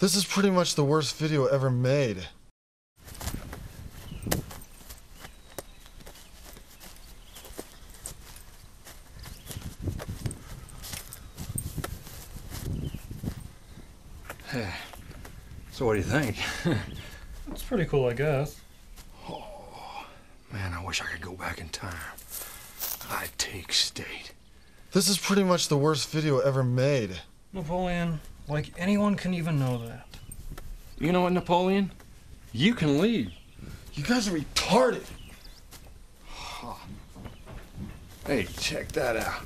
This is pretty much the worst video ever made. Hey, so what do you think? It's pretty cool, I guess. Oh, man, I wish I could go back in time. I'd take state. This is pretty much the worst video ever made. Napoleon, like anyone can even know that. You know what, Napoleon? You can lead. You guys are retarded. Hey, check that out.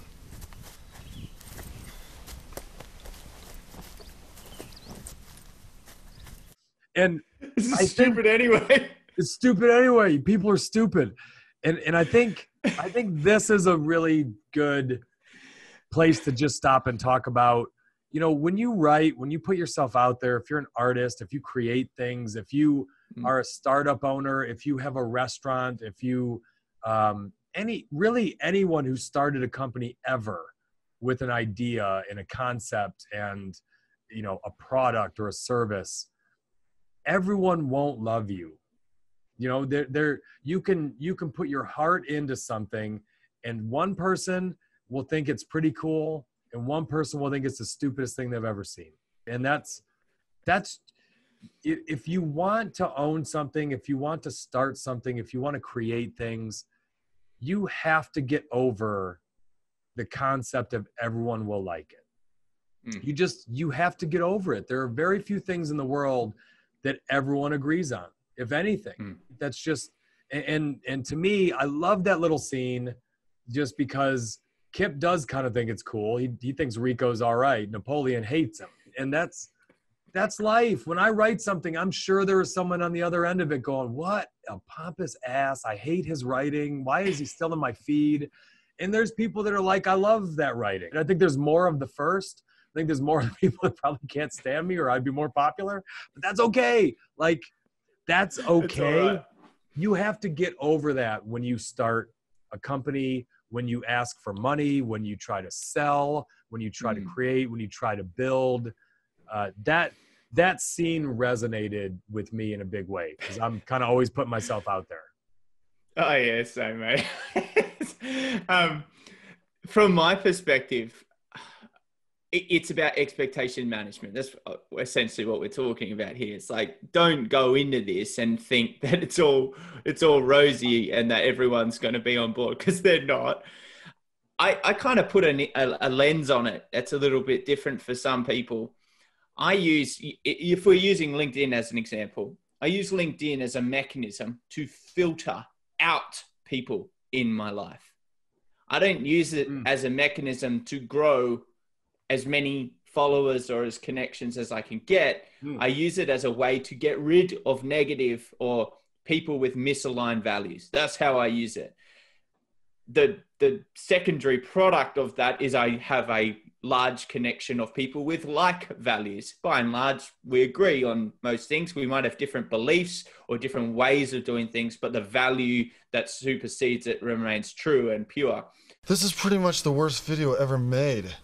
And This is stupid anyway. it's stupid anyway. People are stupid. And I think this is a really good place to just stop and talk about, you know, when you write, when you put yourself out there, if you're an artist, if you create things, if you are a startup owner, if you have a restaurant, if you anyone who started a company ever with an idea and a concept and, you know, a product or a service, everyone won't love you. You know, you can put your heart into something, and one person will think it's pretty cool, and one person will think it's the stupidest thing they've ever seen. And that's if you want to own something, if you want to start something, if you want to create things, you have to get over the concept of everyone will like it. You have to get over it. There are very few things in the world that everyone agrees on, if anything. That's just, and to me, I love that little scene just because Kip does kind of think it's cool. He thinks Rico's all right. Napoleon hates him. And that's life. When I write something, I'm sure there is someone on the other end of it going, what a pompous ass. I hate his writing. Why is he still in my feed? And there's people that are like, I love that writing. And I think there's more of the first. I think there's more of the people that probably can't stand me or I'd be more popular. But that's okay. Like, that's okay. Right. You have to get over that when you start a company, when you ask for money, when you try to sell, when you try to create, when you try to build. That scene resonated with me in a big way because I'm kind of always putting myself out there. Oh yeah, same, mate. From my perspective, it's about expectation management. That's essentially what we're talking about here. It's like, don't go into this and think that it's all rosy and that everyone's going to be on board, because they're not. I kind of put a lens on it that's a little bit different for some people. If we're using LinkedIn as an example, I use LinkedIn as a mechanism to filter out people in my life. I don't use it as a mechanism to grow as many followers or as connections as I can get. I use it as a way to get rid of negative or people with misaligned values. That's how I use it. The secondary product of that is I have a large connection of people with like values. By and large, we agree on most things. We might have different beliefs or different ways of doing things, but the value that supersedes it remains true and pure. This is pretty much the worst video ever made.